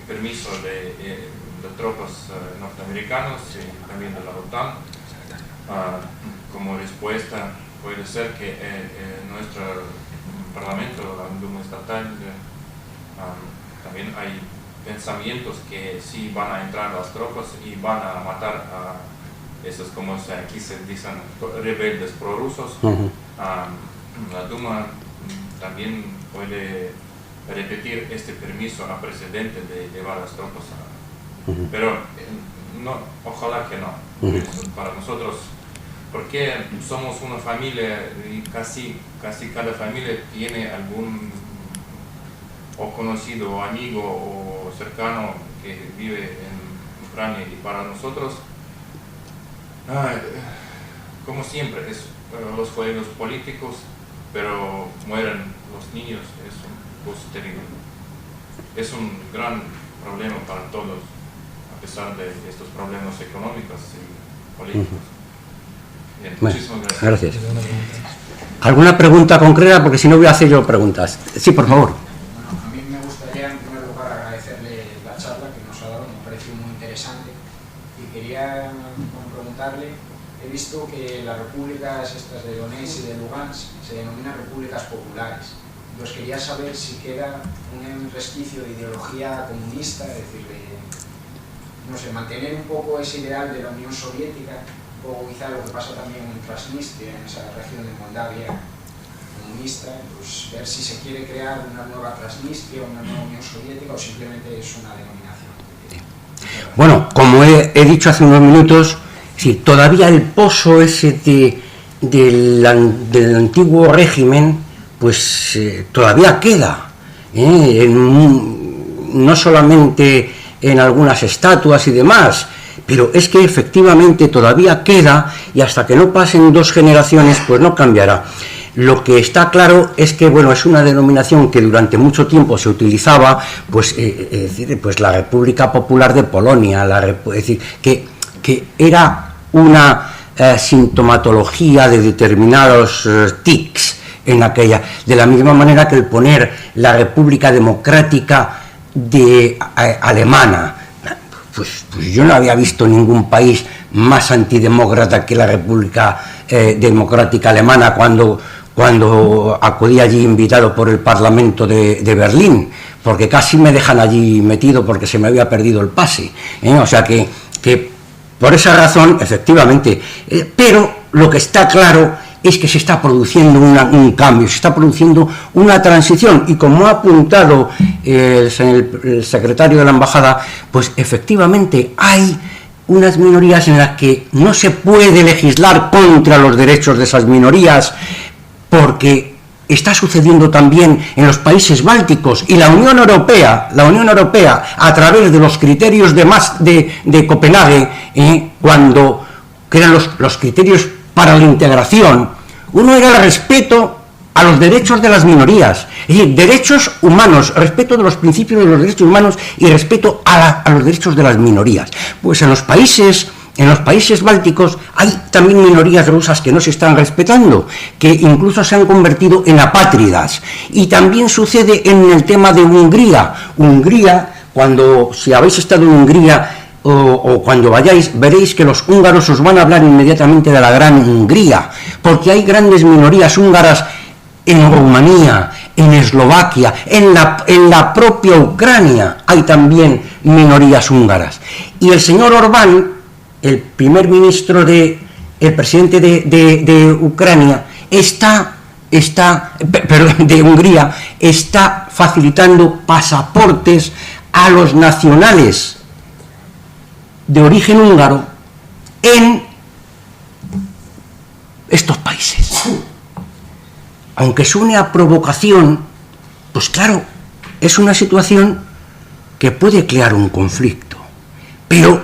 permiso de tropas norteamericanas y también de la OTAN, como respuesta, puede ser que nuestro Parlamento, la Duma estatal, también hay pensamientos que sí van a entrar las tropas y van a matar a esos, como aquí se dicen, rebeldes prorrusos. La Duma también puede repetir este permiso a presidente de llevar las tropas pero no, ojalá que no. Para nosotros, porque somos una familia y casi cada familia tiene algún o conocido o amigo o cercano que vive en Ucrania, y para nosotros Como siempre, los juegos políticos, pero mueren los niños, es una cosa terrible. Es un gran problema para todos, a pesar de estos problemas económicos y políticos. Bien, bueno, muchísimas gracias. ¿Alguna pregunta concreta? Porque si no voy a hacer yo preguntas. Sí, por favor. Bueno, a mí me gustaría en primer lugar agradecerle la charla que nos ha dado, me pareció muy interesante y quería preguntarle, he visto que las repúblicas estas de Donetsk y de Lugansk se denominan repúblicas populares. Entonces quería saber si queda un resquicio de ideología comunista, es decir, no sé, mantener un poco ese ideal de la Unión Soviética, o quizá lo que pasa también en Transnistria, en esa región de Moldavia comunista, pues ver si se quiere crear una nueva Transnistria, una nueva Unión Soviética, o simplemente es una denominación. Bueno, como he dicho hace unos minutos, sí, todavía el pozo ese del antiguo régimen, pues todavía queda, no solamente en algunas estatuas y demás, pero es que efectivamente todavía queda, y hasta que no pasen 2 generaciones, pues no cambiará. Lo que está claro es que, bueno, es una denominación que durante mucho tiempo se utilizaba, pues, pues la República Popular de Polonia, es decir, que era una sintomatología de determinados tics en aquella, de la misma manera que el poner la República Democrática Alemana, pues yo no había visto ningún país más antidemócrata que la República Democrática Alemana cuando acudí allí invitado por el Parlamento de Berlín, porque casi me dejan allí metido porque se me había perdido el pase, o sea que por esa razón, efectivamente, pero lo que está claro es que se está produciendo un cambio, se está produciendo una transición, y como ha apuntado el secretario de la embajada, pues efectivamente hay unas minorías en las que no se puede legislar contra los derechos de esas minorías, porque está sucediendo también en los países bálticos, y la Unión Europea, a través de los criterios de Copenhague, cuando crean los criterios para la integración, uno era el respeto a los derechos de las minorías, es decir, derechos humanos, respeto de los principios de los derechos humanos y respeto a los derechos de las minorías. Pues en los países bálticos hay también minorías rusas que no se están respetando, que incluso se han convertido en apátridas. Y también sucede en el tema de Hungría. Si habéis estado en Hungría, o cuando vayáis, veréis que los húngaros os van a hablar inmediatamente de la Gran Hungría, porque hay grandes minorías húngaras en Rumanía, en Eslovaquia, en la propia Ucrania hay también minorías húngaras. Y el señor Orbán, el presidente de Ucrania, de Hungría, está facilitando pasaportes a los nacionales de origen húngaro en estos países. Aunque suene a provocación, pues claro, es una situación que puede crear un conflicto, pero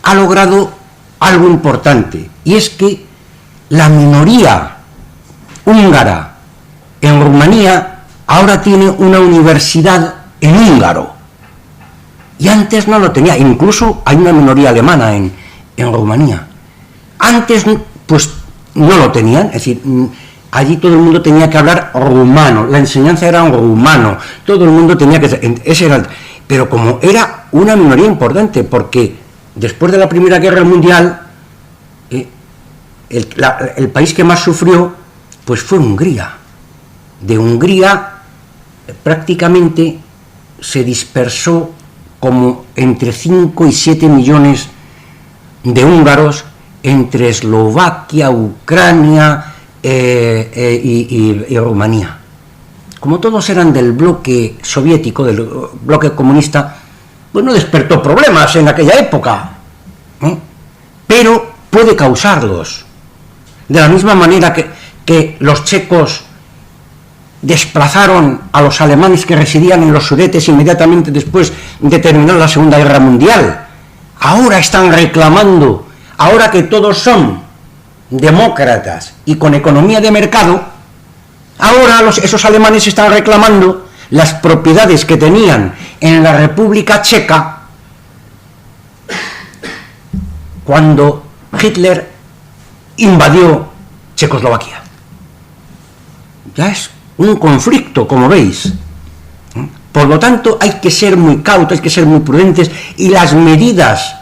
ha logrado algo importante, y es que la minoría húngara en Rumanía ahora tiene una universidad en húngaro, y antes no lo tenía. Incluso hay una minoría alemana en Rumanía. Antes pues no lo tenían, es decir, allí todo el mundo tenía que hablar rumano, la enseñanza era en rumano, todo el mundo tenía que... Pero como era una minoría importante, porque después de la Primera Guerra Mundial, el país que más sufrió pues fue Hungría. De Hungría prácticamente se dispersó como entre 5 y 7 millones de húngaros entre Eslovaquia, Ucrania y Rumanía. Como todos eran del bloque soviético, del bloque comunista, pues no despertó problemas en aquella época, pero puede causarlos. De la misma manera que los checos desplazaron a los alemanes que residían en los Sudetes inmediatamente después de terminar la Segunda Guerra Mundial. Ahora están reclamando ahora que todos son demócratas y con economía de mercado, ahora esos alemanes están reclamando las propiedades que tenían en la República Checa cuando Hitler invadió Checoslovaquia. Ya es un conflicto, como veis. Por lo tanto, hay que ser muy cautos, hay que ser muy prudentes, y las medidas,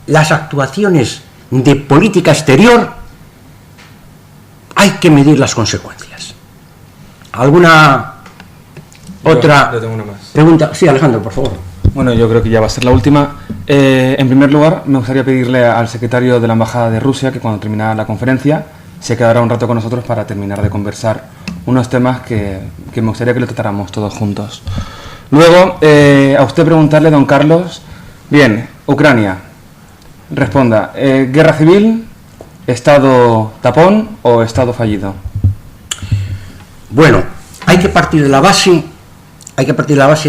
las actuaciones de política exterior, hay que medir las consecuencias. ¿Alguna otra Yo tengo una más. pregunta? Sí, Alejandro, por favor. Bueno, yo creo que ya va a ser la última. En primer lugar, me gustaría pedirle al secretario de la Embajada de Rusia que cuando terminara la conferencia se quedará un rato con nosotros para terminar de conversar unos temas que me gustaría que lo tratáramos todos juntos. Luego, a usted preguntarle, don Carlos, bien, Ucrania, responda, ¿guerra civil, estado tapón o estado fallido? Bueno, hay que partir de la base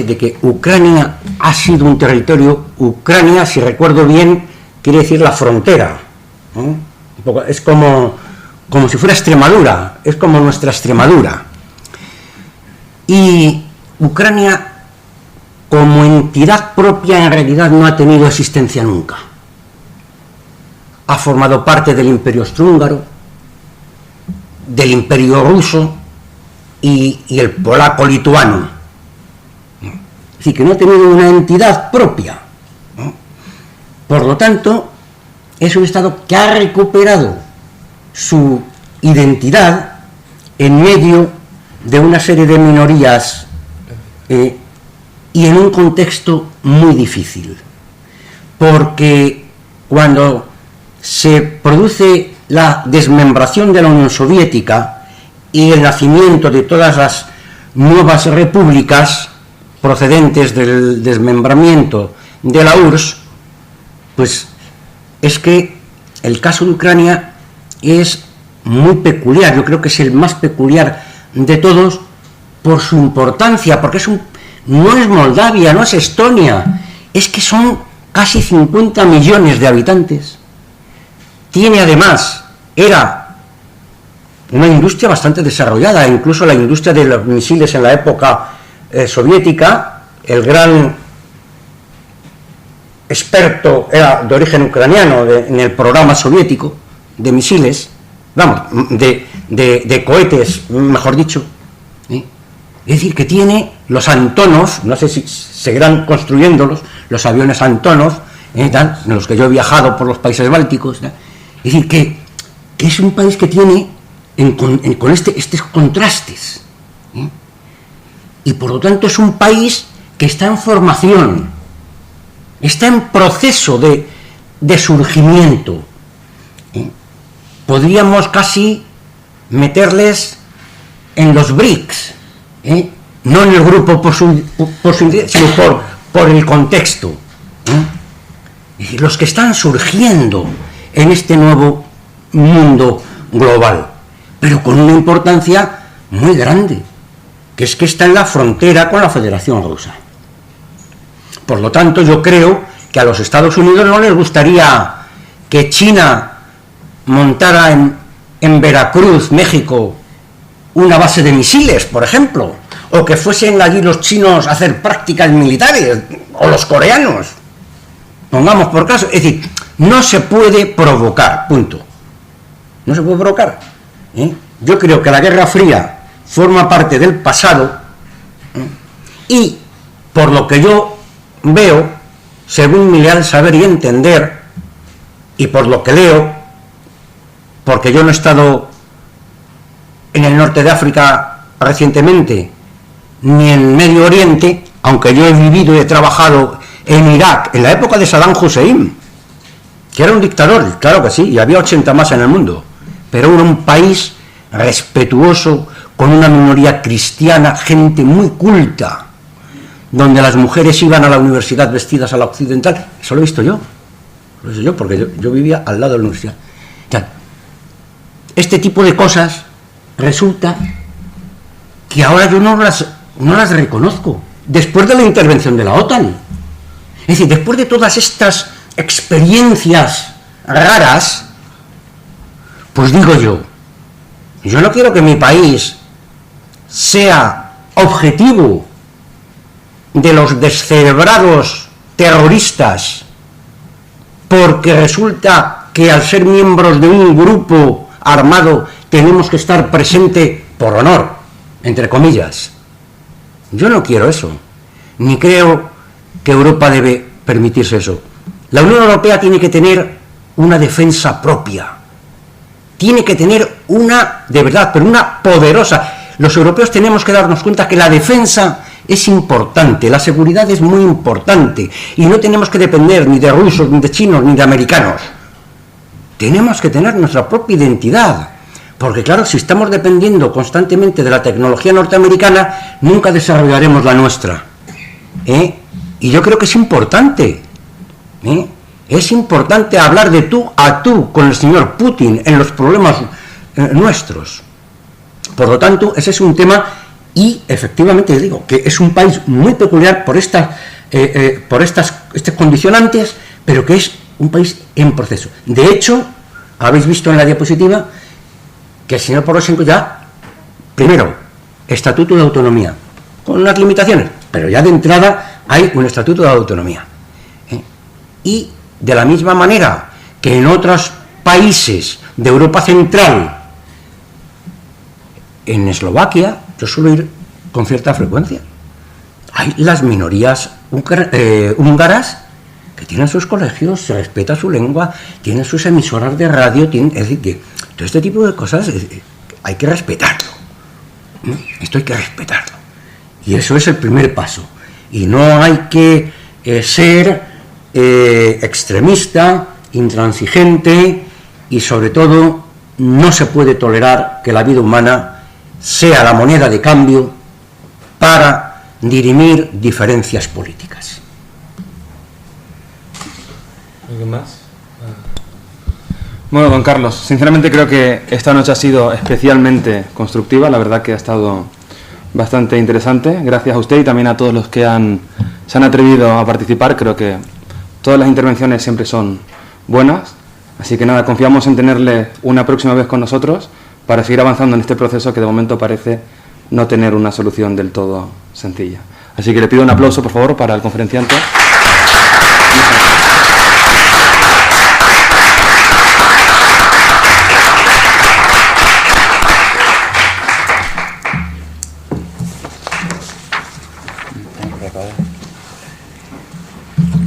de que Ucrania ha sido un territorio. Ucrania, si recuerdo bien, quiere decir la frontera, ¿no? Es como si fuera Extremadura, es como nuestra Extremadura. Y Ucrania, como entidad propia, en realidad no ha tenido existencia nunca. Ha formado parte del Imperio Austrohúngaro, del Imperio Ruso y el polaco-lituano. Es decir, que no ha tenido una entidad propia, ¿no? Por lo tanto, es un Estado que ha recuperado su identidad en medio de una serie de minorías y en un contexto muy difícil. Porque cuando se produce la desmembración de la Unión Soviética y el nacimiento de todas las nuevas repúblicas procedentes del desmembramiento de la URSS, pues es que el caso de Ucrania es muy peculiar. Yo creo que es el más peculiar de todos por su importancia, porque no es Moldavia, no es Estonia, es que son casi 50 millones de habitantes. Tiene además, era una industria bastante desarrollada, incluso la industria de los misiles en la época soviética. El gran experto era de origen ucraniano en el programa soviético de misiles, vamos, de cohetes, mejor dicho. Es decir, que tiene los Antonov, no sé si seguirán construyéndolos, los aviones Antonov, en los que yo he viajado por los países bálticos. Es decir, que es un país que tiene con estos contrastes. Y por lo tanto es un país que está en formación, está en proceso de surgimiento. Podríamos casi meterles en los BRICS, no en el grupo por su sino por el contexto. Es decir, los que están surgiendo en este nuevo mundo global, pero con una importancia muy grande, que es que está en la frontera con la Federación Rusa. Por lo tanto, yo creo que a los Estados Unidos no les gustaría que China montara en Veracruz, México, una base de misiles, por ejemplo, o que fuesen allí los chinos a hacer prácticas militares, o los coreanos, pongamos por caso. Es decir, no se puede provocar, punto. No se puede provocar. Yo creo que la Guerra Fría forma parte del pasado, y por lo que yo veo, según mi leal saber y entender, y por lo que leo, porque yo no he estado en el norte de África recientemente, ni en Medio Oriente, aunque yo he vivido y he trabajado en Irak, en la época de Saddam Hussein, que era un dictador, claro que sí, y había 80 más en el mundo, pero era un país respetuoso, con una minoría cristiana, gente muy culta, donde las mujeres iban a la universidad vestidas a la occidental. Eso lo he visto yo, porque yo vivía al lado de la universidad. Este tipo de cosas resulta que ahora yo no las reconozco, después de la intervención de la OTAN. Es decir, después de todas estas experiencias raras, pues digo yo no quiero que mi país sea objetivo de los descerebrados terroristas porque resulta que al ser miembros de un grupo armado tenemos que estar presente por honor, entre comillas. Yo no quiero eso, ni creo que Europa debe permitirse eso. La Unión Europea tiene que tener una defensa propia, tiene que tener una, de verdad, pero una poderosa. Los europeos tenemos que darnos cuenta que la defensa es importante, la seguridad es muy importante, y no tenemos que depender ni de rusos, ni de chinos, ni de americanos. Tenemos que tener nuestra propia identidad, porque claro, si estamos dependiendo constantemente de la tecnología norteamericana, nunca desarrollaremos la nuestra. Y yo creo que es importante, es importante hablar de tú a tú con el señor Putin en los problemas nuestros. Por lo tanto, ese es un tema, y efectivamente digo que es un país muy peculiar por estos condicionantes, pero que es un país en proceso. De hecho, habéis visto en la diapositiva que el señor Poroshenko ya, primero, estatuto de autonomía, con unas limitaciones, pero ya de entrada hay un estatuto de autonomía. Y de la misma manera que en otros países de Europa Central, en Eslovaquia, yo suelo ir con cierta frecuencia, hay las minorías húngaras que tienen sus colegios, se respeta su lengua, tienen sus emisoras de radio, es decir, que todo este tipo de cosas hay que respetarlo. Esto hay que respetarlo. Y eso es el primer paso. Y no hay que ser extremista, intransigente, y sobre todo no se puede tolerar que la vida humana sea la moneda de cambio para dirimir diferencias políticas. ¿Alguien más? Bueno, don Carlos, sinceramente creo que esta noche ha sido especialmente constructiva, la verdad que ha estado bastante interesante. Gracias a usted y también a todos los que se han atrevido a participar. Creo que todas las intervenciones siempre son buenas, así que nada, confiamos en tenerle una próxima vez con nosotros para seguir avanzando en este proceso que de momento parece no tener una solución del todo sencilla. Así que le pido un aplauso, por favor, para el conferenciante.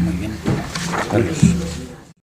Muy bien. Carlos.